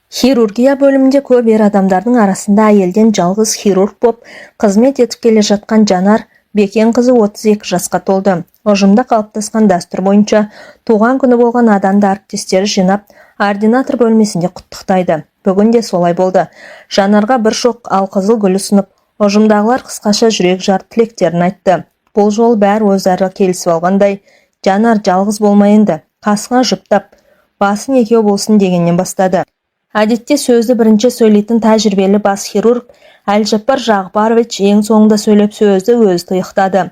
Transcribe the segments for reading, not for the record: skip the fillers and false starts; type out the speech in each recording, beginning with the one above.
Хирургия бөлімінде көп ер адамдардың арасында әйелден жалғыз хирург боп қызмет етіп келе жатқан Жанар Бекенқызы 32 жасқа толды. Ұжымда қалыптасқан дәстүр бойынша туған күні болған адамды әріптестері жинап, ординатор бөлмесінде құттықтайды. Бүгін де солай болды. Жанарға бір шоқ алқызыл гүл ұсынып, ұжымдағылар қысқаша жүрек жар тілектерін айтты. Бұл жол бәрі өзара келісіп алғандай, Жанар жалғыз болмайынды, қасына жұптап, басын екеу болсын дегеннен бастады. Әдетте сөзді бірінші сөйлейтін тәжірибелі бас хирург Әлжаппар Жағыпарович ең соңында сөйлеп сөзді өзі тұйықтады.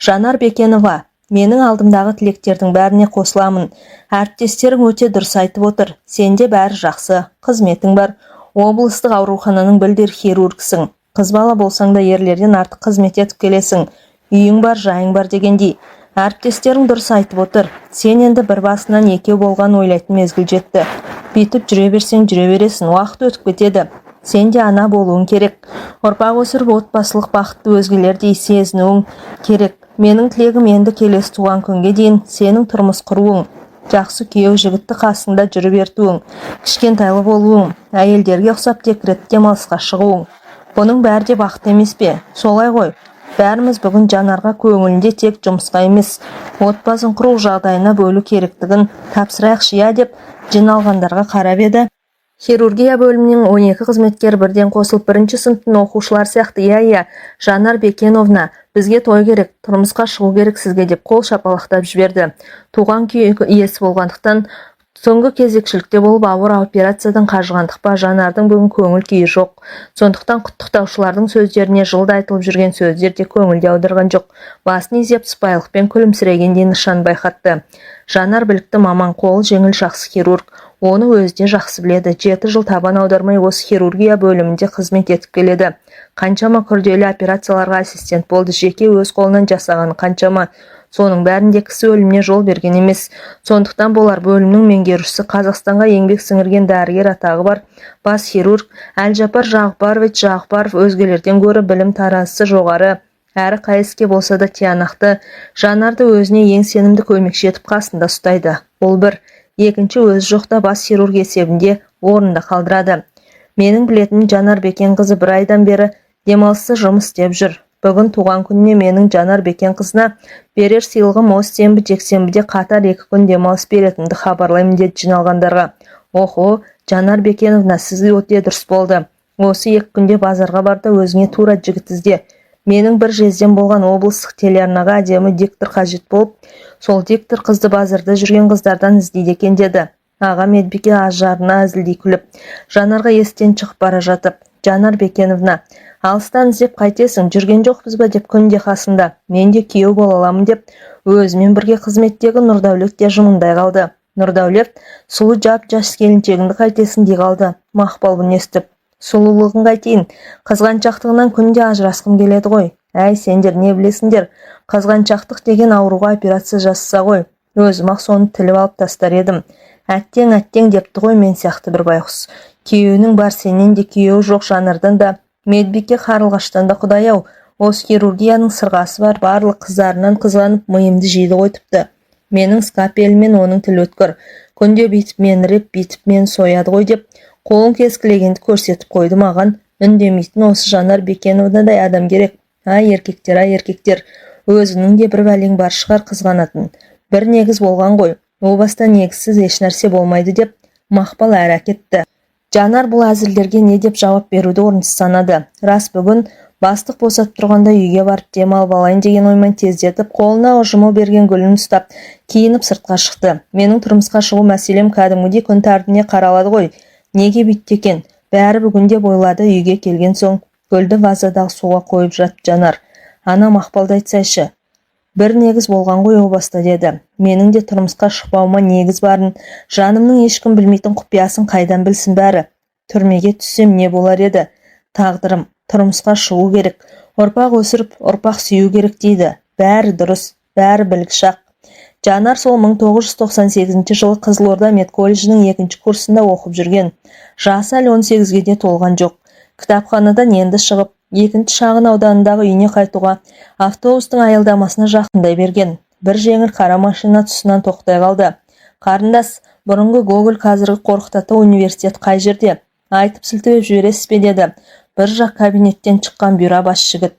Жанар Бекенова, менің алдымдағы тілектердің бәріне қосыламын. Әріптестерің өте дұрыс айтып отыр. Сенде бәрі жақсы, қызметің бар. Облыстық аурухананың білдір хирургсың. Қыз бала болсаң да ерлерден артық қызмет етіп келесің. Үйің бар, жайың бар дегендей. Әріптестерің дұрыс айтып отыр. Сен енді бір басынан екеу болған ойлайтын мезгіл жетті. Бүйтіп жүре берсең жүре бересің, уақыт өтіп кетеді. Сен де ана болуың керек. Ұрпақ өсіріп отбасылық бақытты өзгелердей сезінуің керек. Менің тілегім енді келесі туған күнге дейін сенің тұрмыс құруың, жақсы күйеу жігітті қасында жүріп ертуің, кішкентайлы болуың, әйелдерге ұқсап декрет демалысқа шығуың. Бұның бәрі де бақыт емес пе? Солай ғой. Бәріміз бүгін Жанарға көңілінде тек жұмысқа емес, отбасын құру жағдайына бөлу керектігін тапсырайықшы я деп жиналғандарға қарап еді. Хирургия бөлімінің 12 қызметкері бірден қосылып, бірінші сыныптың оқушылар сияқты, иә, Жанар Бекеновна, бізге той керек, тұрмысқа шығу керек сізге деп қол шапалақтап жіберді. Туған күйі иесі болғандықтан, соңғы кезекшілікте болып ауыр операциядан қажығандық па, Жанардың бүгін көңіл күйі жоқ. Сондықтан құттықтаушылардың сөздеріне жылда айтылып жүрген сөздер де көңілде аудырған жоқ. Басын изеп сыпайылықпен күлімсірегенде нышан байқатты. Жанар білікті маман, қол жеңіл жақсы хирург. Оны өзі де жақсы біледі. 7 жыл табан аудармай осы хирургия бөлімінде қызмет етіп келеді. Қаншама күрделі операцияларға ассистент болды. Жеке өз қолынан жасаған қаншама. Соның бәрінде кісі өліміне жол берген емес. Сондықтан болар бөлімнің меңгерушісі, Қазақстанға еңбек сіңірген дәрігер атағы бар бас хирург Әлжаппар Жағыпарович Жағыпаров өзгелерден гөрі білім таразысы жоғары, әрі қайыске болса да тиянақты. Жанарды өзіне ең сенімді көмекші етіп қасында ұстайды. Ол бір. Екінші, өз жоқта бас хирург есебінде орында қалдырады. Менің білетін Жанар Бекенқызы бір айдан бері демалыссыз жұмыс істеп жүр. Бүгін туған күніне менің Жанар Бекенқызына берер сыйлығым осы сенбі жексенбіде қатар 2 күн демалыс беретінді хабарлаймын деді жиналғандарға. Охо, Жанар Бекеновна, сізге өте дұрыс болды. Осы 2 күнде базарға барда өзіңе тура жігіт ізде. Менің бір жезден болған облыстық телеарнаға әдемі диктор қажет болып, сол диктор қызды базарда жүрген қыздардан іздейді екен деді. Аға медбике ажарына әзілдей күліп, Жанарға естен шығып бара жатып, Жанар Бекеновна, алыстан іздеп қайтесің, жүрген жоқпыз ба деп күнде қасында, мен де күйеу бола аламын деп, өзімен бірге қызметтегі Нұрдәулет те жымыңдай қалды. Нұрдәулет, сұлу жап-жас келіншегіңді қайтесің дей қалды. Мақпал бұны естіп, сұлулығын қайтейін, қызғаншақтығынан күнде ажырасқым келеді ғой. Әй, сендер не білесіңдер, қызғаншақтық деген ауруға операция жасаса ғой. Өзім-ақ соны тіліп алып тастар едім. Әттең депті ғой мен сияқты бір байқұс. Күйеуінің бар, сенен де күйеуі жоқ. Жанардан да, медбике Қарлығаштан да құдай-ау, осы хирургияның сырғасы бар, барлық қыздарынан қызғанып миымды жейді ғой тіпті. Менің скапелмен оның тіл өткір. Күнде бейтіп мен реп, бейтіп мен сояды ғой деп, қолын кескілегенді көрсетіп қойды маған. Үндемейтін осы Жанар Бекеновнадай адам керек. Ай, еркектер, өзінің де бір бәлең бар шығар қызғанатын. Бір негіз болған ғой. О баста негізсіз ешнәрсе болмайды деп Мақпал әрі әкетті. Жанар бұл әзілдерге не деп жауап беруді орынсыз санады. Рас, бүгін бастық босатып тұрғанда үйге барып демалып алайын деген оймен тездетіп, қолына ұжымы берген гүлін ұстап, киініп сыртқа шықты. Менің тұрмысқа шығу мәселем кәдімгідей күн тәртібіне қаралады ғой. Неге бүйтті екен? Бәрі бүгінде бойлады. Үйге келген соң гүлді вазадағы суға қойып жатты Жанар. Ана Мақпалды айтсайшы. Бір негіз болған ғой о баста деді. Менің де тұрмысқа шықпауыма негіз барын, жанымның ешкім білмейтін құпиясын қайдан білсін бәрі. Түрмеге түссем не болар еді? Тағдырым, тұрмысқа шығу керек, ұрпақ өсіріп, ұрпақ сүю керек дейді. Бәрі дұрыс, бәрі білгіш ақ. Жанар сол 1998 жылы Қызылорда медколледжінің 2-ші курсында оқып жүрген. Жасы әлі 18-ге де толған жоқ. Кітапханадан енді шығып, 2-ші шағын ауданындағы үйіне қайтуға автобустың аялдамасына жақындай берген. Бір жеңіл қара машина тұсынан тоқтай қалды. Қарындас, Бұрынғы Гоголь қазіргі Қорқыт университет қай жерде? Айтып сілтеп жібересіз бе деді. Бір жақ кабинеттен шыққан бұйра бас жігіт.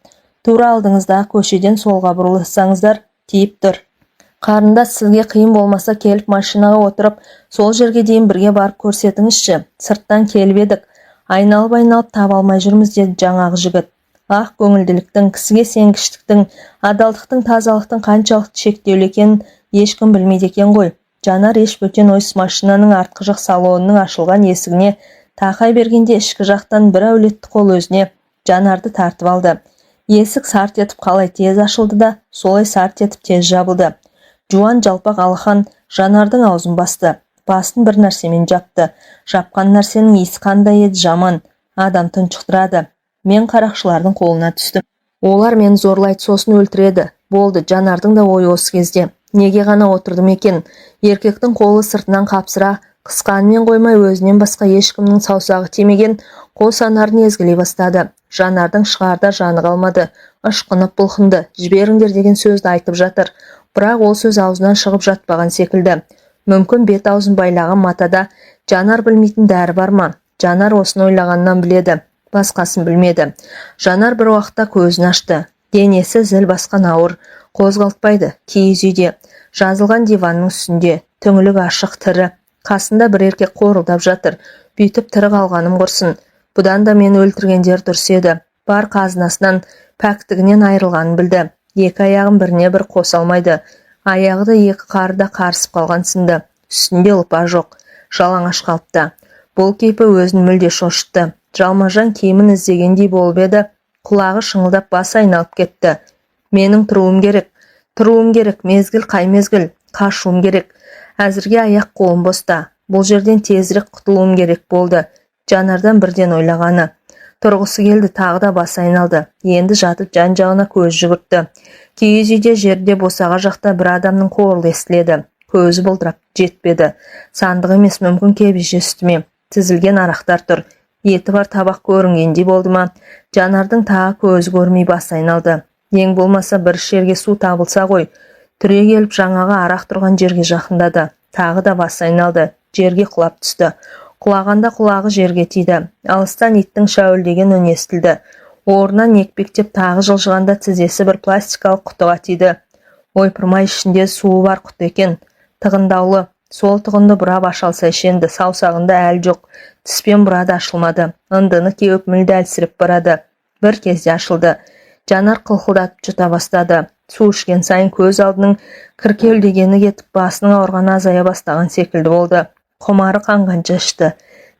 Тура алдыңыздағы көшеден солға бұрылсаңыздар тиіп тұр. Қарындас, сізге қиын болмаса келіп машинаға отырып, сол жерге дейін бірге барып көрсетіңізші. Сырттан келіп едік. Айналып таба алмай жүрміз деді жаңағы жігіт. Ақ көңілділіктің, кісіге сенгіштіктің, адалдықтың, тазалықтың қаншалықты шектеулі екенін ешкім білмейді екен ғой. Жанар еш бөтен ойсыз машинаның артқы жақ салонының ашылған есігіне тақай бергенде ішкі жақтан бір әулетті қол өзіне Жанарды тартып алды. Есік сарт етіп қалай тез ашылды да, солай сарт етіп тез жабылды. Жуан жалпақ Алхан Жанардың аузын басты. Басын бір нәрсемен жапты. Жапқан нәрсенің иісі қандай еді, жаман. Адам тұншықтырады. Мен қарақшылардың қолына түстім. Олар мені зорлайды, сосын өлтіреді. Болды, Жанардың да ойы осы кезде. Неге ғана отырдым екен? Еркектің қолы сыртынан қапсыра, қысқанымен қоймай өзінен басқа ешкімнің саусағы тимеген қос анарын езгілей бастады. Жанардың шығарда жаны қалмады. Ышқынып бұлқынды. Жіберіңдер деген сөзді айтып жатыр. Бірақ ол сөз аузынан шығып жатпаған секілді. Мүмкін бет аузын байлаған матада Жанар білмейтін дәрі бар ма? Жанар осыны ойлағаннан біледі. Басқасын білмеді. Жанар бір уақытта көзін ашты. Денесі зіл басқан ауыр. Қозғалтпайды. Киіз үйде. Жазылған диванның үстінде. Түңілік ашық тірі. Қасында бір еркек қорылдап жатыр. Бүйтіп тірі қалғаным құрсын. Бұдан да мені өлтіргендер дұрыс еді. Бар қазынасынан, пәктігінен айырылғанын білді. Екі аяғын біріне бір қоса алмайды. Аяғы да екі қарыда қарысып қалған сынды. Үстінде ұлпа жоқ. Жалаңаш қалыпты. Бұл кейпі өзін мүлде шошытты. Жалмажан киімін іздегендей болып еді. Құлағы шыңылдап басы айналып кетті. Менің тұруым керек, мезгіл қай мезгіл, қашуым керек. Әзірге аяқ қолым боста. Бұл жерден тезірек құтылуым керек болды. Жанардан бірден ойлағаны. Тұрғысы келді, тағы да басы айналды. Енді жатып жан-жағына көз жүгіртті. Киіз үйде жерде босаға жақта бір адамның қоңыры естіледі. Көзі бұлдырап жетпеді. Сандық емес, мүмкін кебеже үстіме. Тізілген арақтар тұр. Еті бар табақ көрінгендей болды ма? Жанардың тағы көзі көрмей басы айналды. Ең болмаса бір жерге су табылса ғой. Түре келіп жаңағы арақ тұрған жерге жақындады. Тағы да басы айналды. Жерге құлап түсті. Құлағанда құлағы жерге тиді. Алыстан иттің шәуілдеген үні естілді. Орнынан екпектеп тағы жылжығанда тізесі бір пластикалық құтыға тиді. Ойпырмай, ішінде суы бар құты екен. Тығындаулы. Сол тығынды бұрап ашалса ішенді. Саусағында әл жоқ. Тіспен бұрады ашылмады. Ындыны кеуіп мүлде әлсіреп барады. Бір кезде ашылды. Жанар қылқылдатып жұта бастады. Су ішкен сайын көз алдының кіркеулдегені кетіп, басының ауырғаны азая бастаған секілді болды. Құмары қанғанша ішті.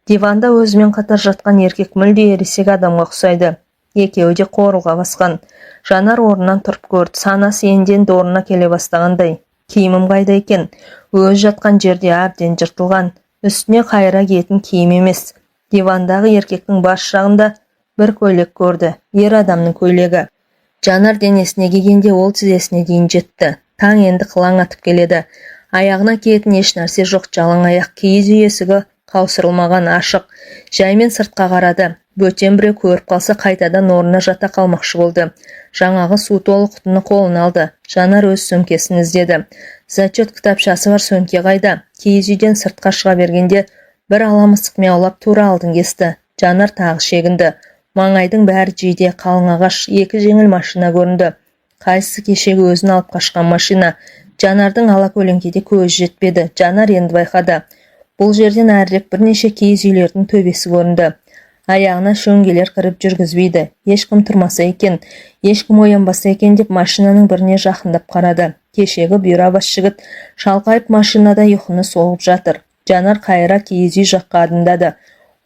Диванда өзімен қатар жатқан еркек мүлде ересек адамға ұқсайды. Екеуі де қорылға басқан. Жанар орнынан тұрып көрді. Санасы енді орнына келе бастағандай. Киімім қайда екен? Өз жатқан жерде әбден жыртылған. Үстіне қайыра киетін киім емес. Дивандағы еркектің бас жағында бір көйлек көрді. Ер адамның көйлегі. Жанар денесіне кигенде ол тізесіне дейін жетті. Таң енді қылаң атып келеді. Аяғына киетін еш нәрсе жоқ, жалаң аяқ. Киіз үй есігі қаусырылмаған, ашық. Жаймен сыртқа қарады. Бөтен біреу көріп қалса қайтадан орнына жата қалмақшы болды. Жаңағы су толы құтыны қолына алды. Жанар өз сөмкесін іздеді. Зачет кітапшасы бар, сөмке қайда? Киіз үйден сыртқа шыға бергенде бір ала мысық мияулап тура алдын кесті. Жанар тағы шегінді. Маңайдың бәрі жиде, қалың ағаш, екі жеңіл машина көрінді. Қайсысы кешегі өзін алып қашқан машина? Жанардың ала көлеңкеде көз жетпеді. Жанар енді байқады. Бұл жерден әрірек бірнеше киіз үйлердің төбесі көрінді. Аяғына шөңгелер кіріп жүргізбейді. Ешкім тұрмаса екен, ешкім оянбаса екен деп машинаның біріне жақындап қарады. Кешегі бұйра бас жігіт шалқайып машинада ұйқыны соғып жатыр. Жанар қайыра киіз үй жаққа адымдады.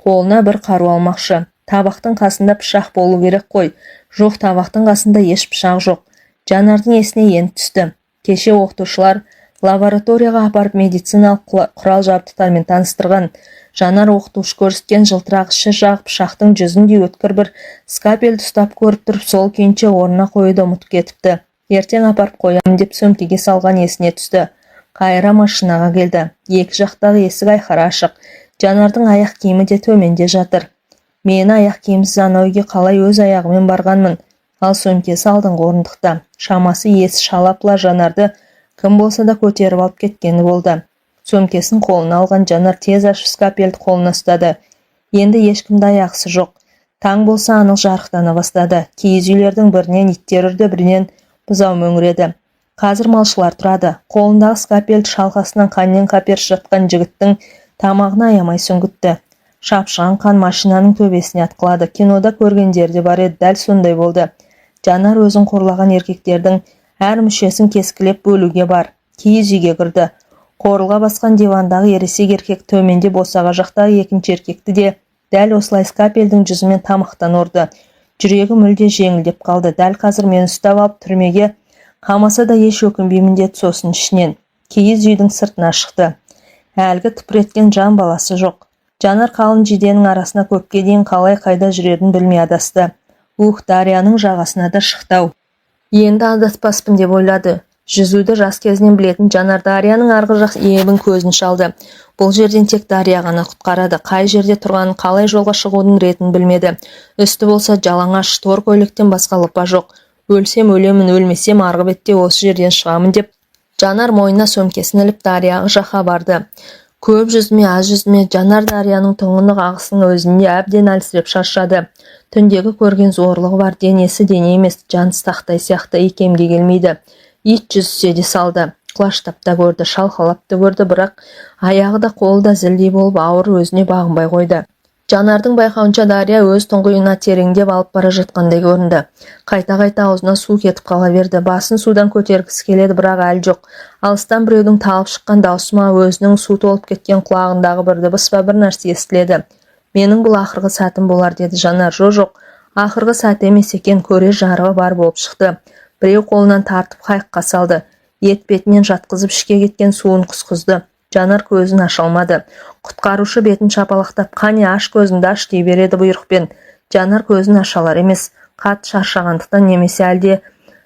Қолына бір қару алмақшы. Табақтың қасында пышақ болу керек қой. Жоқ, табақтың қасында еш пышақ жоқ. Жанардың есіне енді түсті. Кеше оқытушылар лабораторияға апарып медициналық құрал жабдықтармен таныстырған. Жанар оқытушы көрсеткен жылтырақ іші жағы пышақтың жүзіндей өткір бір скапельді ұстап көріп тұрып, сол күйінше орнына қоюды ұмытып кетіпті. Ертең апарып қоямын деп сөмкеге салған есіне түсті. Қайыра машинаға келді. Екі жақтағы есік айқара ашық. Жанардың аяқ киімі де төменде жатыр. Мені аяқ киімсіз анау үйге қалай өз аяғымен барғанмын. Ал сөмкесі алдыңғы орындықта. Шамасы есі шалапла Жанарды кім болса да көтеріп алып кеткені болды. Сөмкесін қолына алған Жанар тез ашып скапельді қолына ұстады. Енді ешкімді аяқсы жоқ. Таң болса анық жарықтана бастады. Киіз үйлердің бірінен иттер үрді, бірінен бұзау мөңіреді. Қазір малшылар тұрады. Қолындағы скапельді шалқасынан қаннен қаперші жатқан жігіттің тамағына аямай сүңгітті. Шапшыған қан машинаның төбесіне атқылады. Кинода көргендері де бар еді, дәл сондай болды. Жанар өзін қорлаған еркектердің әр мүшесін кескілеп бөлуге бар. Киіз үйге кірді. Қорылға басқан дивандағы ересек еркек төменде босаға жақтағы екінші еркекті де дәл осылай скапельдің жүзімен тамақтан ұрды. Жүрегі мүлде жеңілдеп қалды. Дәл қазір мені ұстап алып түрмеге қамаса да еш өкінбеймін деді сосын ішінен. Киіз үйдің сыртына шықты. Әлгі тыпыреткен жан баласы жоқ. Жанар қалың жиденің арасына көпке дейін қалай қайда жүрерін білмей адасты. Дарияның жағасына да шықтау. Енді адаспаспын деп ойлады. Жүзуді жас кезінен білетін Жанар Дарияның арғы жақ иебін көзін шалды. Бұл жерден тек Дария ғана құтқарады. Қай жерде тұрғанын, қалай жолға шығудың ретін білмеді. Үсті болса жалаңаш, тор көйлектен басқа лыпа жоқ. Өлсем өлемін, өлмесем арғы бетте осы жерден шығамын деп Жанар мойнына сөмкесін іліп Дарияға жақа барды. Көп жүзме, аз жүзме, Жанар Дарияның тоңынық ағысының өзінде әбден әлсіреп шаршады. Түндегі көрген зорлығы бар, денесі дене емес, жансы тақтай сияқты икемге келмейді. Ит жүзсе де салды. Құлаштап та көрді, шалқалап та көрді, бірақ аяғы да қолы да зілдей болып ауыр өзіне бағынбай қойды. Жанардың байқауынша Дария өз тұңғиығына тереңдеп алып бара жатқандай көрінді. Қайта-қайта аузына су кетіп қала берді. Басын судан көтергісі келеді, бірақ әлі жоқ. Алыстан біреудің талып шыққан даусы ма, өзінің су толып кеткен құлағындағы бір дыбыс па, бір нәрсе естіледі. Менің бұл ақырғы сәтім болар деді Жанар. Жоқ, ақырғы сәт емес екен, көрер жарығы бар болып шықты. Біреу қолынан тартып қайыққа салды. Ет бетінен жатқызып ішке кеткен суын құсқызды. Жанар көзін аша алмады. Құтқарушы бетін шапалақтап, қане аш көзіңді аш дей береді бұйрықпен. Жанар көзін ашалар емес, қат шаршағандықтан немесе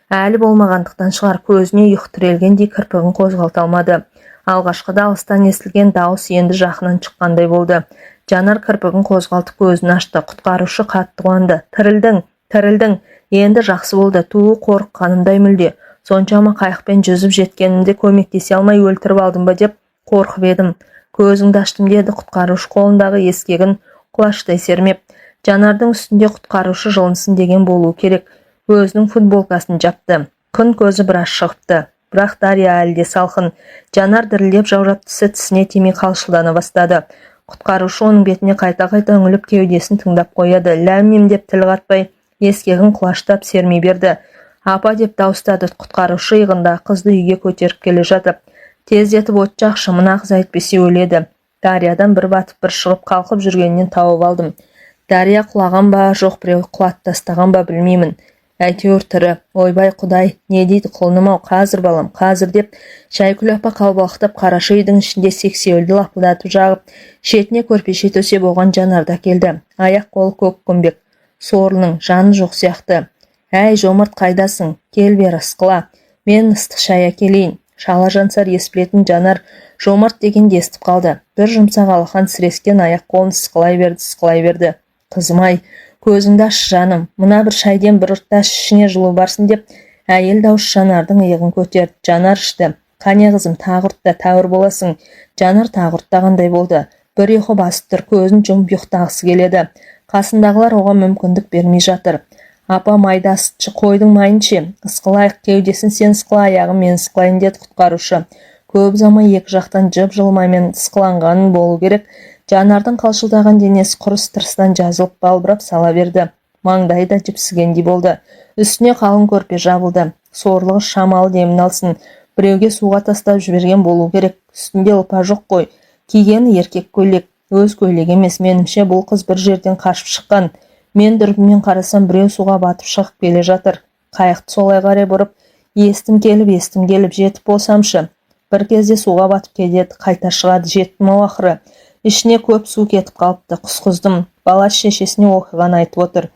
әлі болмағандықтан шығар, көзіне ұйқы тірелгендей кірпігін қозғалта алмады. Алғашқыда алыстан естілген дауыс енді жақыннан шыққандай болды. Жанар кірпігін қозғалтып көзін ашты. Құтқарушы қатты қуанды. Тірілдің, енді жақсы болды. Туы қорыққанымдай мүлде. Соншама қайықпен жүзіп жеткенімде көмектесе алмай өлтіріп алдым ба деп қорқып едім. Көзіңді аштым деді құтқарушы қолындағы ескегін құлаштай сермеп. Жанардың үстінде құтқарушы жылынсын деген болу керек. Өзінің футболкасын жапты. Күн көзі біраз шығыпты. Бірақ Дария әлі де салқын. Жанар дірілдеп жаурап тісіне тимей қалшылдана бастады. Құтқарушы оның бетіне қайта-қайта үңіліп кеудесін тыңдап қояды. Ләм-мим деп тіл қатпай ескегін құлаштап сермей берді. Апа деп дауыстады. Құтқарушы иығында қызды үйге көтеріп келе жатып. Тездетіп от жақшы, мына қыз әйтпесе өледі. Дариядан бір батып бір шығып қалқып жүргеннен тауып алдым. Дария құлаған ба, жоқ біреу құлатып тастаған ба білмеймін. Әйтеуір тірі. Ойбай құдай, не дейді құлыным-ау, қазір балам, қазір деп Шайкүл апа қалбалақтап қараша үйдің ішінде сексеуілді лапылдатып жағып, шетіне көрпеше төсеп оған Жанарда келді. Аяқ қолы көк көмбек. Сорлының жаны жоқ сияқты. Әй, Жомарт қайдасың? Кел бері ысқыла. Мен ыстық шай әкелейін. Шала жансар ес білетін Жанар Жомарт дегенде естіп қалды. Бір жұмсақ алақан сірескен аяқ қолын сықылай берді. Қызым-ай, көзіңді аш жаным, мына бір шайден бір ұртташ ішіне жылу барсын деп әйел дауыс Жанардың иығын көтерді. Жанар ішті. Қане қызым, тағы ұртта тәуір боласың. Жанар тағы ұрттағандай болды. Бір ұйқы басып тұр, көзін жұмып ұйықтағысы келеді. Қасындағылар оған мүмкіндік бермей жатыр. Апа, майда ысытшы, қойдың майын ше, ысқылайық, кеудесін сен ысқыла, аяғын мен ысқылайын деді құтқарушы. Көп ұзамай екі жақтан жып-жылмаймен ысқыланғанын болу керек. Жанардың қалшылдаған денесі құрыс тырыстан жазылып балбырап сала берді. Маңдайы да жіпсігендей болды. Үстіне қалың көрпе жабылды. Сорлығы шамалы демін алсын. Біреуге суға тастап жіберген болу керек. Үстінде лыпа жоқ қой. Кигені еркек көйлек. Өз көйлек емес, меніңше бұл қыз бір жерден қашып шыққан. Мен дүрбімен қарасам біреу суға батып шығып келе жатыр. Қайықты солай қарай бұрып, естім келіп жетіп болсамшы. Бір кезде суға батып кетеді, қайта шығады, жеттім-ау ақыры. Ішіне көп су кетіп қалыпты, құсқыздым. Бала шешесіне оқиғаны айтып отыр.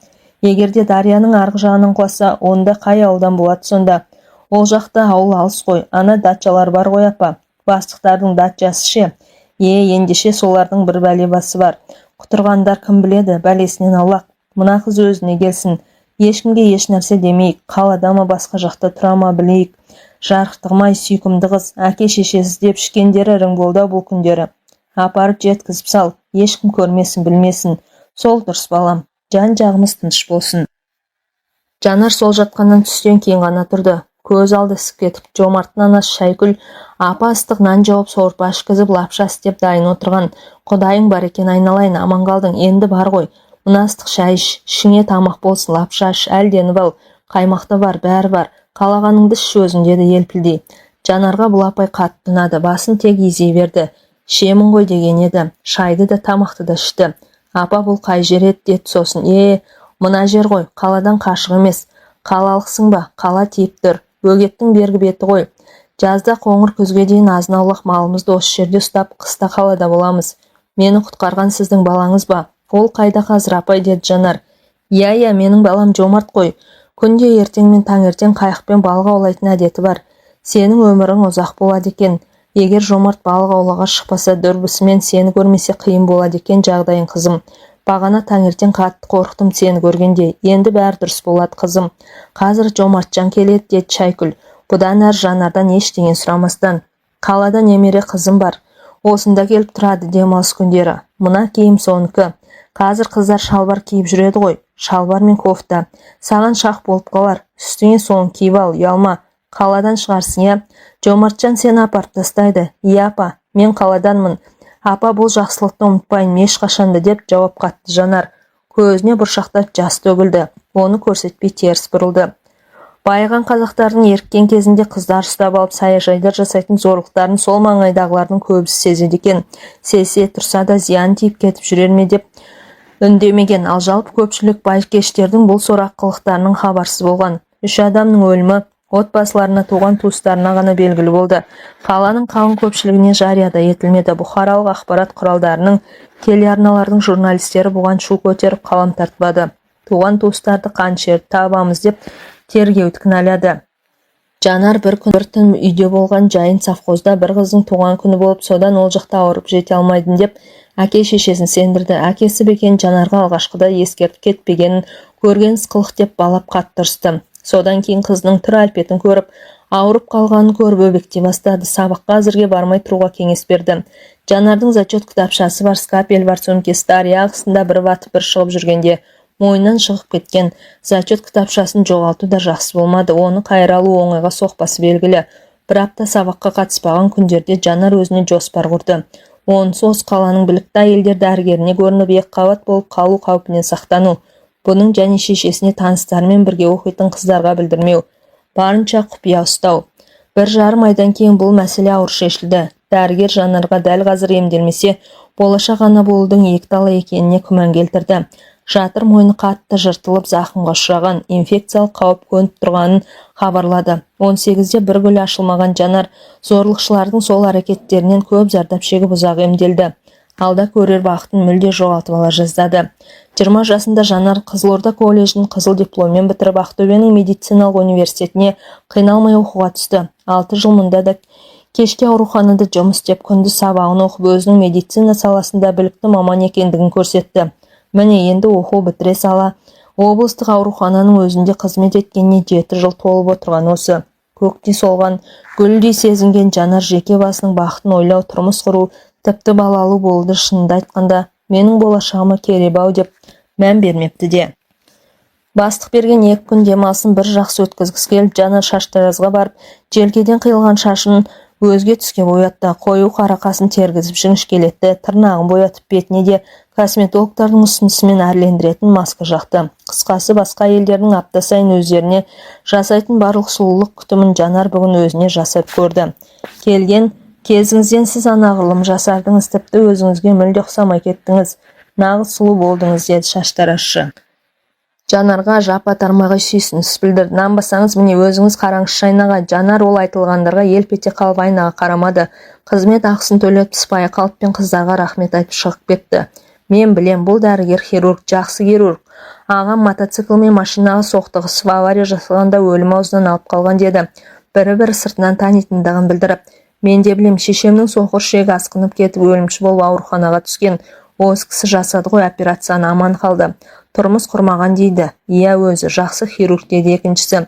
Егерде Дарияның арғы жағынан құласа, онда қай ауылдан болады сонда? Ол жақта ауыл алыс қой, ана дачалар бар ғой апа. Бастықтардың дачасы ше. Ендеше солардың бір бәле басы бар. Құтырғандар кім біледі, бәлесінен Аллах. Мына қыз өзіне келсін. Ешкімге еш нәрсе демейік. Қалада ма басқа жақта тұра ма білейік. Жарықтығым-ай, сүйкімді қыз, әке-шешесі деп ішкендері ірің болды бұл күндері. Апарып жеткізіп сал, ешкім көрмесін, білмесін. Сол дұрыс балам, жан-жағымыз тыныш болсын. Жанар сол жатқаннан түстен кейін ғана тұрды. Көз алды ісіп кетіп, Жомарттың анасы Шайкүл апа ыстық нан жауып сорпа ішкізіп лапша істеп дайын отырған. Құдайың бар екен, айналайын, аман қалдың, енді бар ғой. Мына ыстық шай іш, ішіңе тамақ болсын, лапша іш, әлденіп ал, қаймақты бар, бәрі бар. Қалағаныңды іш өзің, деді елпілдей. Жанарға бұл апай қатты ұнады, басын тек изей берді. Ішемін ғой деген еді. Шайды да тамақты да ішті. Апа бұл қай жер еді, деді сосын. Мына жер ғой, қаладан қашық емес. Қалалықсың ба? Қала тиіп тұр. Бөгеттің бергі беті ғой. Жазда қоңыр күзге дейін азын-аулақ малымызды осы жерде ұстап, қыста қалада боламыз. Мені құтқарған сіздің балаңыз ба? Ол қайда қазір, апай, деді Жанар. Иә, менің балам Жомарт қой. Күнде ертең мен таңертең қайықпен балық аулайтын әдеті бар. Сенің өмірің ұзақ болады екен. Егер Жомарт балық аулауға шықпаса, дүрбісімен сені көрмесе қиын болады екен жағдайың, қызым. Бағана таңертең қатты қорықтым сені көргенде. Енді бәрі дұрыс болады, қызым. Қазір Жомартжан келеді, деді Шайкүл. Бұдан әр Жанардан ештеңе сұрамастан. Қалада немере қызым бар. Осында келіп тұрады демалыс күндері. Мына киім соныкі. Қазір қыздар шалбар киіп жүреді ғой. Шалбар мен кофта. Саған шақ болып қалар. Үстіңе соны киіп ал, ұялма. Қаладан шығарсың, иә? Жомартжан сені апарып тастайды. Иә, апа, мен қаладанмын. Апа, бұл жақсылықты ұмытпайын, ешқашанда, деп жауап қатты Жанар. Көзіне бұршақтап жас төгілді. Оны көрсетпей теріс бұрылды. Байыған қазақтардың еріккен кезінде қыздар ұстап алып саяжайда жасайтын зорлықтарын сол маңайдағылардың көбісі сезеді екен. Сезсе тұрса да зиян тиіп кетіп жүрер ме деп үндемеген, ал жалпы көпшілік байкештердің бұл сорақ қылықтарының хабарсыз болған. 3 адамның өлімі отбасыларына, туған туыстарына ғана белгілі болды. Қаланың қалың көпшілігіне жарияда етілмеді. Бұқаралық ақпарат құралдарының, телеарналардың журналистері бұған шу көтеріп қалам тартпады. Туған туыстарды қаншер табамыз деп тергеуді кінәлады. Жанар бір күн бір түн үйде болған жайын совхозда бір қыздың туған күні болып, содан ол жақта ауырып жете алмайдың деп әке-шешесін сендірді. Әкесі бекен Жанарға алғашқыда ескертіп кетпегенін көрген қылық деп балап қатты ұрысты. Содан кейін қыздың түр әлпетін көріп, ауырып қалғанын көріп өбектей бастады. Сабаққа әзірге бармай тұруға кеңес берді. Жанардың зачет кітапшасы бар, скапель бар, сөмкесі дария ағысында бір батып бір шығып жүргенде мойнынан шығып кеткен. Зачет кітапшасын жоғалту да жақсы болмады. Оны қайыра алу оңайға соқпасы белгілі. Бір апта сабаққа қатыспаған күндерде Жанар өзіне жоспар құрды. Онысы осы қаланың білікті әйелдер дәрігеріне көрініп екіқабат болып қалу қаупінен сақтану. Бұның және шешесіне таныстарымен бірге оқитын қыздарға білдірмеу. Барынша құпия ұстау. 1,5 айдан кейін бұл мәселе ауыр шешілді. Дәрігер Жанарға дәл қазір емделмесе, болашақ ана болудың екіталы екеніне күмән келтірді. Жатыр мойны қатты жыртылып зақымға ұшыраған, инфекциялық қауіп төніп тұрғанын хабарлады. 18-де бір гүлі ашылмаған Жанар зорлықшылардың сол әрекеттерінен көп зардап шегіп ұзақ емделді. Алда көрер бақытын мүлде жоғалтып ала жаздады. 20 жасында Жанар Қызылорда колледжін қызыл дипломмен бітіріп, Ақтөбенің медициналық университетіне қиналмай оқуға түсті. 6 жыл мұнда да кешке ауруханада жұмыс істеп, күндіз сабағын оқып, өзінің медицина саласында білікті маман екендігін көрсетті. Міне енді оқу бітіре сала облыстық аурухананың өзінде қызмет еткеніне 7 жыл толып отырған осы. Көктей солған, гүлдей сезінген Жанар жеке басының бақытын ойлау, тұрмыс құру, тіпті балалы болды. Шынында айтқанда, менің болашағыма керек-ау деп мән бермепті де. Бастық берген 2 күн демалысын бір жақсы өткізгісі келіп, Жанар шаштаразға барып, желкеден қиылған шашын өзге түске боятты. Қою қарақасын тергізіп жіңішкелетті, тырнағын боятып, бетіне де косметологтардың ұсынысымен әрлендіретін маска жақты. Қысқасы, басқа елдердің апта сайын өздеріне жасайтын барлық сұлулық күтімін Жанар бүгін өзіне жасап көрді. Келген кезіңізден сіз анағұрлым жасардыңыз, тіпті өзіңізге мүлде ұқсамай кеттіңіз. Нағыз сұлу болдыңыз, деді шаштаразшы. Жанарға жапа тармағы сүйсініс білдірді. Нанбасаңыз, міне өзіңіз қараңызшы айнаға. Жанар ол айтылғандарға елп ете қалып айнаға қарамады. Қызмет ақысын төлеп сыпайы қалыппен қыздарға рахмет айтып шығып кетті. Мен білем, бұл дәрігер хирург, жақсы хирург. Ағам мотоциклмен машинаға соқтығысып, авария жасағанда өлім аузынан алып қалған, деді. Бірі-бірі сыртынан танитындығын білдіріп. Мен де білем, шешемнің соқыр ішегі асқынып кетіп өлімші болып ауруханаға түскен. Осы кісі жасады ғой операцияны, аман қалды. тұрмыс құрмаған дейді. Иә, өзі жақсы хирург деді екіншісі.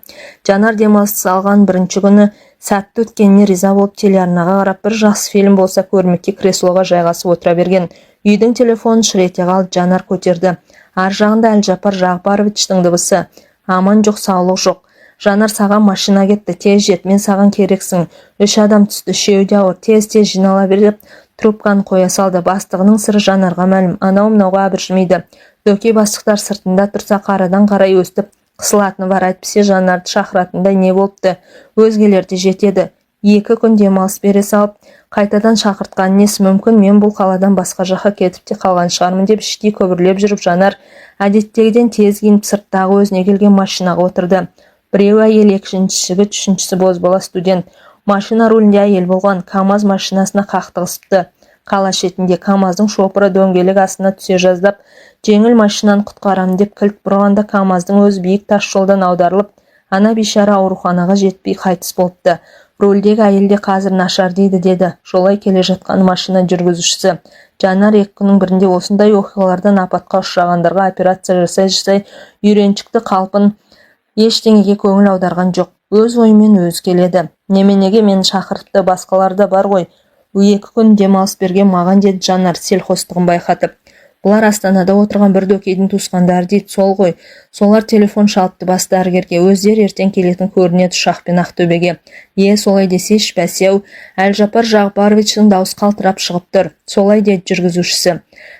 Жанар демалыс алған бірінші күні сәтті өткеніне риза болып телеарнаға қарап бір жақсы фильм болса көрмекке креслоға жайғасып отыра берген. Үйдің телефонын шыр ете қалып Жанар көтерді. Ар жағында Әлжапар Жағыпаровичтің дыбысы. Аман жоқ, саулық жоқ. Жанар, саған машина кетті, тез жет, мен саған керексің. 3 адам түсті, үшеуі де ауыр, тез жинала бер деп трубканы қоя салды. Бастығының сыры Жанарға мәлім, анау-мынауға абыржымайды. Дөкей бастықтар сыртында тұрса қарадан қарай өстіп қысылатыны бар. Әйтпесе Жанарды шақыратындай не болыпты. Өзгелер де жетеді. 2 күн демалыс бере салып, қайтадан шақыртқан несі мүмкін, мен бұл қаладан басқа жаққа кетіп те қалған шығармын деп іштей көбірлеп жүріп Жанар әдеттегіден тез киініп сырттағы өзіне келген машинаға отырды. Біреуі әйел, екіншісі жігіт, үшіншісі бозбала студент. Машина рулінде әйел болған. КамАЗ машинасына қақтығысыпты. Қала шетінде КамАЗдың шопыры дөңгелек астына түсе жаздап, жеңіл машинаны құтқарамын деп кілт бұрғанда КамАЗдың өзі биік тас жолдан аударылып, ана бейшара ауруханаға жетпей қайтыс болыпты. Рөлдегі әйелде қазір нашар дейді деді жолай келе жатқан машина жүргізушісі. Жанар 2 күннің бірінде осындай оқиғалардан апатқа ұшырағандарға операция жасай үйреншікті қалпын ештеңеге көңіл аударған жоқ. Өз ойымен өзі келеді. Неменеге мені шақыртты, басқалар да бар ғой. 2 күн демалыс берген маған, деді Жанар селқостығын байқатып. Бұлар Астанада отырған бір дөкейдің туысқандары дейді, сол ғой. Солар телефон шалыпты бас дәрігерге. Өздері ертең келетін көрінеді ұшақпен Ақтөбеге. Солай десеш, бәсеу, Әлжапар Жағыпаровичтің дауыс қалтырап шығып тұр. Солай деді жүргізушісі.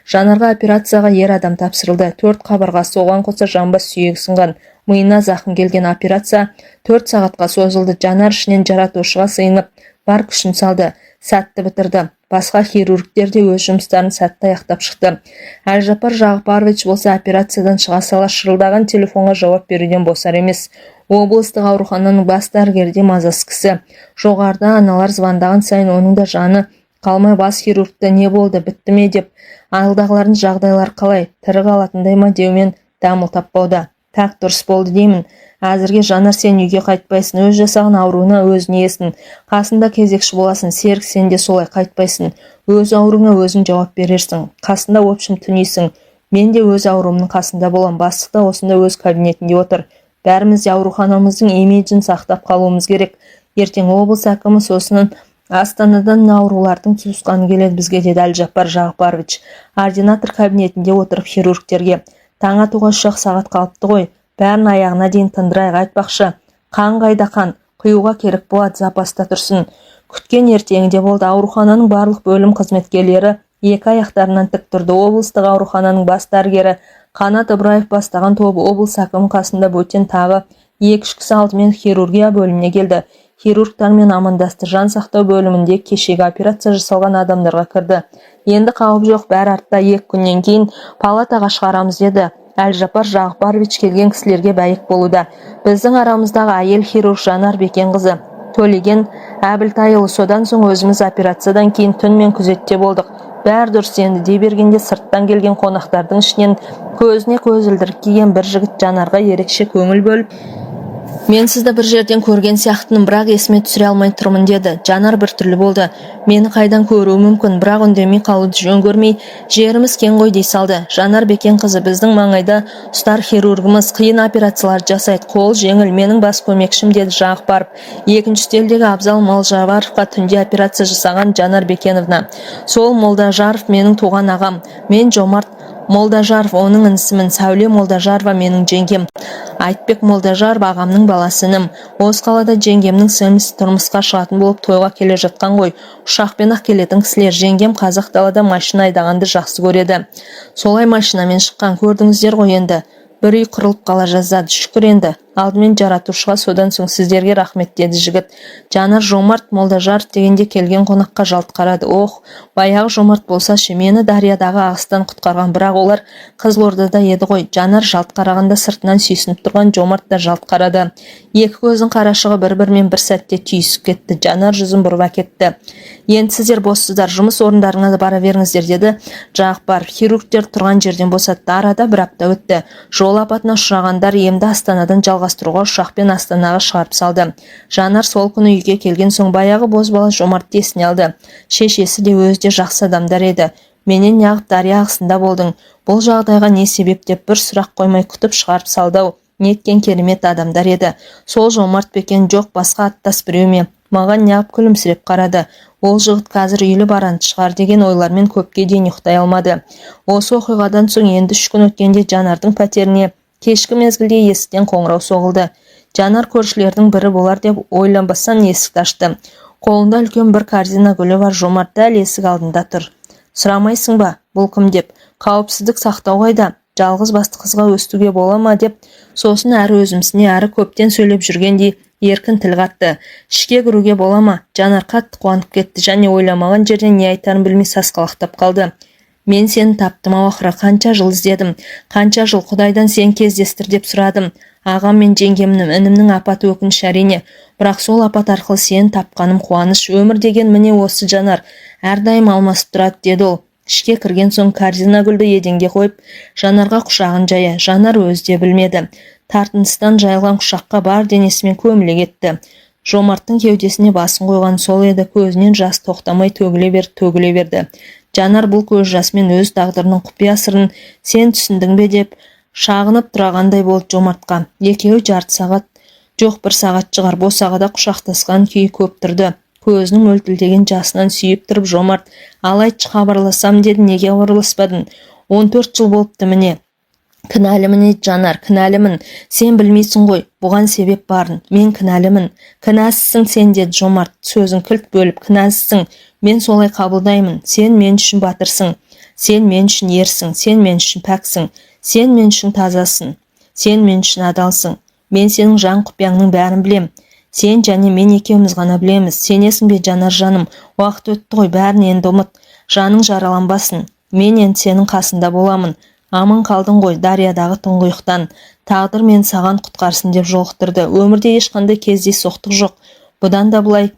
Жанарға операцияға ер адам тапсырылды. 4 қабырғасы, оған қоса жамбас сүйегі сынған. Миына зақым келген. Операция 4 сағатқа созылды. Жанар ішінен жаратушыға сыйынып бар күшін салды. Сәтті бітірді. Басқа хирургтер де өз жұмыстарын сәтті аяқтап шықты. Әлжапар Жағыпарович болса операциядан шыға сала шырылдаған телефонға жауап беруден босар емес. Облыстық аурухананың бас дәрігері де мазасыз кісі. Жоғарыда аналар звондаған сайын оның да жаны қалмай бас хирургті не болды, бітті ме деп, алдағылардың жағдайлар қалай, тірі қалатындай ма деумен дамыл таппауда. Так дұрыс болды деймін. Әзірге Жанар, сен үйге қайтпайсың, өз жасаған ауруына өзің иесің. Қасында кезекші боласың, Серік, сен де солай қайтпайсың. Өз ауруыңа өзің жауап берерсің. Қасында опшым түнейсің. Мен де өз ауруымның қасында болам. Бастық та осында өз кабинетінде отыр. Бәріміз де ауруханамыздың имиджін сақтап қалуымыз керек. Ертең облыс әкімі сосын Астанадан аурулардың туысқаны келеді бізге, деді Әлжапар Жағыпарович. Ординатор кабинетінде отырып хирургтерге. Таң атуға 3 сағат қалыпты ғой. Бәрін аяғына дейін тындырайық, айтпақшы. Қан қайда қан? Құюға керек болады, запаста тұрсын. Күткен ертеңінде болды. Аурухананың барлық бөлім қызметкерлері 2 аяқтарынан тік тұрды. Облыстық аурухананың бас дәрігері Қанат Ыбыраев бастаған тобы облыс әкімі қасында бөтен тағы 2 кісі алдымен хирургия бөліміне келді. Хирургтармен амандасты. Жан сақтау бөлімінде кешегі операция жасалған адамдарға кірді. Енді қауіп жоқ, бәрі артта, 2 күннен кейін палатаға шығарамыз деді. Әлжапар Жағыпарович келген кісілерге бәйік болуда. Біздің арамыздағы әйел хирург Жанар Бекенқызы Төлеген Әбілтайұлы. Содан соң өзіміз операциядан кейін түнмен күзетте болдық. Бәр дұрыс енді дей бергенде сырттан келген қонақтардың ішінен көзіне көз ілдіріп киген бір жігіт Жанарға ерекше көңіл бөліп, мен сізді бір жерден көрген сияқтымын, бірақ есіме түсіре алмай тұрмын, деді. Жанар біртүрлі болды. Мені қайдан көруі мүмкін, бірақ үндемей қалуды жөн көрмей, жеріміз кең ғой дей салды. Жанар Бекенқызы біздің маңайда ұстар хирургымыз, қиын операциялар жасайды, қол жеңіл, менің бас көмекшім, деді Жағыпаров. Екінші үстелдегі Абзал Молдажаровқа түнде операция жасаған Жанар Бекеновна. Сол Молдажаров менің туған ағам. Мен Жомарт Молдажаров оның інісімін. Сәуле Молдажарова менің жеңгем. Айтбек Молдажаров ағамның баласыным. Осы қалада жеңгемнің сіңлісі тұрмысқа шығатын болып тойға келе жатқан ғой. Ұшақпен ақ келетін кісілер. Жеңгем қазақ далада машина айдағанды жақсы көреді. Солай машинамен шыққан, көрдіңіздер ғой енді. Бір үй құрылып қала жаздады. Шүкір енді. Алдымен жаратушыға, содан соң сіздерге рахмет, деді жігіт. Жанар Жомарт Молдажаров дегенде келген қонаққа жалт қарады. Ох, баяғы Жомарт болса ше, мені Дариядағы ағыстан құтқарған, бірақ олар Қызылордада еді ғой. Жанар жалт қарағанда сыртынан сүйсініп тұрған Жомарт да жалт қарады. 2 көздің қарашығы бір-бірімен бір сәтте түйісіп кетті. Жанар жүзін бұрып әкетті. Енді сіздер боссыздар, жұмыс орындарыңа бара беріңіздер, деді Жағыпаров. Хирургтер тұрған жерден босатты. Арада 1 апта өтті. Жол апатына ұшырағандар емді Астанадан жалғастыруға ұшақпен Астанаға шығарып салды. Жанар сол күні үйге келген соң баяғы бозбала Жомарт есіне алды. Шешесі де өзі де жақсы адамдар еді. Менен неғып дария ағысында болдың? Бұл жағдайға не себеп деп бір сұрақ қоймай күтіп шығарып салды-ау. Неткен керемет адамдар еді. Сол Жомарт Бекен жоқ басқа аттас біреу ме? Маған неғып күлімсіреп қарады. Ол жігіт қазір үйлі баранты шығар деген ойлармен көпке дейін ұйықтай алмады. Осы оқиғадан соң енді 3 күн өткенде Жанардың пәтеріне кешкі мезгілде есіктен қоңырау соғылды. Жанар көршілердің бірі болар деп ойланбастан есікті ашты. Қолында үлкен бір корзина гүлі бар. Жомарт дәл есік алдында тұр. Сұрамайсың ба, бұл кім деп? Қауіпсіздік сақтау қайда? Жалғыз басты қызға өстуге бола ма деп, сосын әрі өзімсіне әрі көптен сөйлеп жүргендей еркін тіл қатты. Ішке кіруге бола ма? Жанар қатты қуанып кетті және ойламаған жерден не айтарын білмей сасқалақтап қалды. Мен сені таптым ақыры, қанша жыл іздедім, қанша жыл Құдайдан сен кездестір деп сұрадым. Ағам мен жеңгемнің, інімнің апаты өкініш әрине, бірақ сол апат арқылы сені тапқаным қуаныш. Өмір деген міне осы Жанар, әрдайым алмасып тұрады деді ол. Ішке кірген соң корзина гүлді еденге қойып, Жанарға құшағын жая. Жанар өзі де білмеді. Тартыныстан жайылған құшаққа бар денесімен көміле кетті. Жомарттың кеудесіне басын қойған сол еді. Көзінен жас тоқтамай төгіле берді. Жанар бұл көз жасымен өз тағдырының құпия сырын сен түсіндің бе деп шағынып тұрағандай болды Жомартқа. Екеуі жарты сағат, жоқ 1 сағат шығар босағада құшақтасқан күйі көп тұрды. Көзінің мөлтілдеген жасынан сүйіп тұрып Жомарт, ал айтшы хабарласам деді. Неге хабарласпадың? 14 жыл болыпты міне. Кінәлімін Жанар, кінәлімін. Сен білмейсің ғой, бұған себеп барын. Мен кінәлімін. Кінәсізсің сен деді Жомарт, сөзін кілт бөліп. Кінәсізсің. Мен солай қабылдаймын. Сен мен үшін батырсың. Сен мен үшін ерсің. Сен мен үшін пәксің. Сен мен үшін тазасың. Сен мен үшін адалсың. Мен сенің жан құпияңның бәрін білем. Сен және мен екеуміз ғана білеміз. Сенесің бе Жанар жаным? Уақыт өтті ғой, бәрін енді ұмыт. Жаның жараланбасын. Мен енді сенің қасында боламын. Аман қалдың ғой дариядағы тұңғиықтан. Тағдыр мен саған құтқарсын деп жолықтырды. Өмірде ешқандай кездейсоқтық жоқ. Бұдан да былай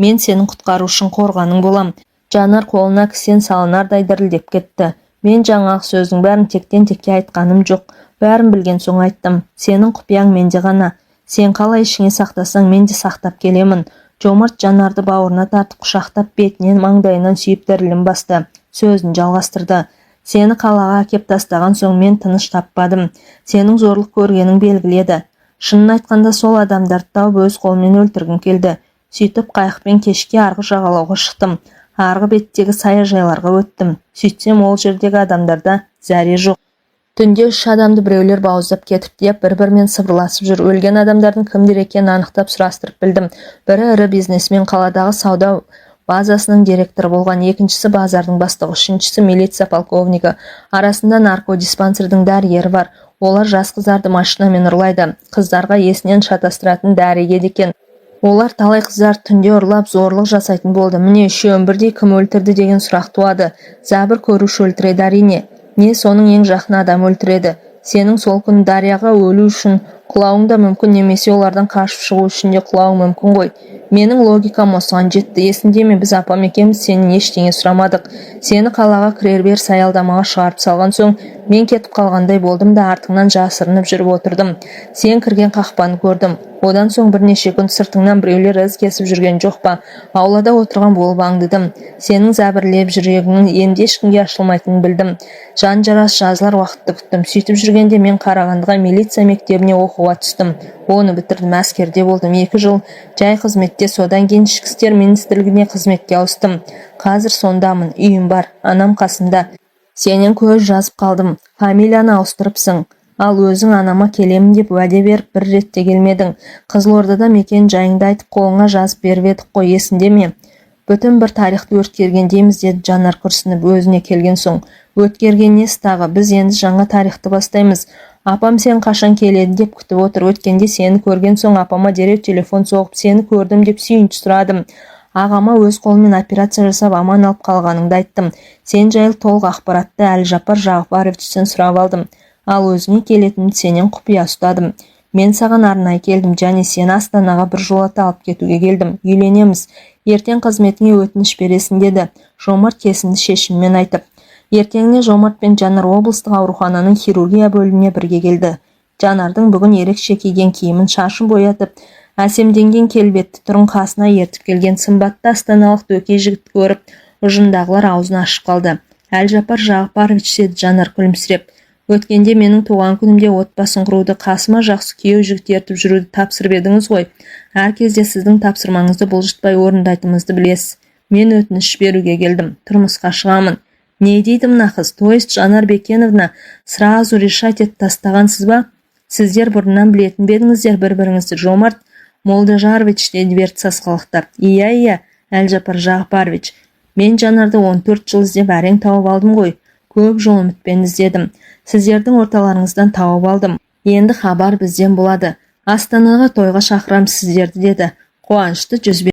мен сенің құтқарушың, қорғаның болам. Жанар қолына кісен салынардай дірілдеп кетті. Мен жаңағы сөздің бәрін тектен-текке айтқаным жоқ. Бәрін білген соң айттым. Сенің құпияң менде ғана. Сен қалай ішіңе сақтасаң, мен де сақтап келемін. Жомарт Жанарды бауырына тартып құшақтап бетінен маңдайынан сүйіп дірілін басты. Сөзін жалғастырды. Сені қалаға әкеп тастаған соң мен тыныш таппадым. Сенің зорлық көргенің белгіледі. Шынын айтқанда сол адамдарды тауып өз қолмен өлтіргім келді. Сөйтіп қайықпен кешке арғы жағалауға шықтым. Арғы беттегі саяжайларға өттім. Сөйтсем ол жердегі адамдарда зәре жоқ. Түнде 3 адамды біреулер бауыздап кетіп деп бір-бірімен сыбырласып жүр. Өлген адамдардың кімдер екенін анықтап сұрастырып білдім. Бірі ірі бизнесмен, қаладағы сауда базасының директоры болған, екіншісі базардың бастығы, үшіншісі милиция полковнигі. Арасында наркодиспансердің дәрігері бар. Олар жас қыздарды машинамен ұрлайды. Қыздарға есінен шатастыратын дәрігер екен. Олар талай қыздар түнде ұрлап зорлық жасайтын болды. Міне үшеуін бірдей кім өлтірді деген сұрақ туады. Зәбір көруші өлтіреді әрине. Не соның ең жақын адам өлтіреді. Сенің сол күн дарияға өлу үшін құлауың да мүмкін, немесе олардан қашып шығу үшін де құлауың мүмкін ғой. Менің логикам осыған жетті. Есінде ме, біз апам екеуміз сенен ештеңе сұрамадық. Сені қалаға кірер-бер саялдамаға шығарып салған соң мен кетіп қалғандай болдым да артыңнан жасырынып жүріп отырдым. Сен кірген қақпаны көрдім. Одан соң бірнеше күн сыртыңнан біреулер із кесіп жүрген жоқ па? Аулада отырған болып аңдыдым. Сенің зәбірлеп жүрегіңнің енді ешкімге ашылмайтынын білдім. Жан жарас жазылар уақытты күттім. Сөйтіп жүргенде мен Қарағандыға милиция мектебіне оқуға түстім. Оны бітірдім, әскерде болдым 2 жыл жай қызметте, содан кейін ішкі істер министрлігіне қызметке ауыстым. Қазір сондамын, үйім бар, анам қасымда. Сенен көз жазып қалдым. Фамилияны ауыстырыпсың. Ал өзің анама келемін деп уәде беріп бір ретте келмедің. Қызылордада мекен жайыңды айтып қолыңа жазып беріп едік қой, есіңде ме? Бүтін бір тарихты өткерген дейміз деді Жанар күрсініп өзіне келген соң. Өткерген несі тағы? Біз енді жаңа тарихты бастаймыз. Апам сен қашан келеді деп күтіп отыр. Өткенде сені көрген соң апама дереу телефон соғып сені көрдім деп сүйінші сұрадым. Ағама өз қолымен операция жасап аман алып қалғаныңды айттым. Сен жайлы толық ақпаратты Әлжапар Жағыпаровичтен сұрап алдым. Ал өзіңе келетінімді сенен құпия ұстадым. Мен саған арнайы келдім және сені Астанаға бір жолата алып кетуге келдім. Үйленеміз. Ертең қызметіңе өтініш бересің деді. Жомарт кесімді шешіммен айтып. Ертеңіне Жомарт пен Жанар облыстық аурухананың хирургия бөліміне бірге келді. Жанардың бүгін ерекше киген киімін, шашын боятып, әсемденген келбетті тұрын қасына ертіп келген сымбатты астаналық дөкей жігіт көріп, ұжымдағылар аузын ашып қалды. Әлжапар Жағыпарович, деді Жанар күлімсіреп. Өткенде менің туған күнімде отбасын құруды, қасыма жақсы күйеу жігіт ертіп жүруді тапсырып едіңіз ғой. Әр кезде сіздің тапсырмаңызды бұлжытпай орындайтынымызды білесіз. Мен өтініш беруге келдім. Тұрмысқа шығамын. Не дейді мына қыз? То есть Жанар Бекеновна сразу решать етіп тастағансыз ба? Сіздер бұрыннан білетін бедіңіздер бір-біріңізді, Жомарт Молдажарович, деді Берді сасқалақтап. Иә, Әлжапар Жағыпарович. Мен Жанарды 14 жыл іздеп әрең тауып алдым ғой. Көп жол үмітпен іздедім. Сіздердің орталарыңыздан тауып алдым. Енді хабар бізден болады. Астанаға тойға шақырам сіздерді, деді. Қуанышты жүзбен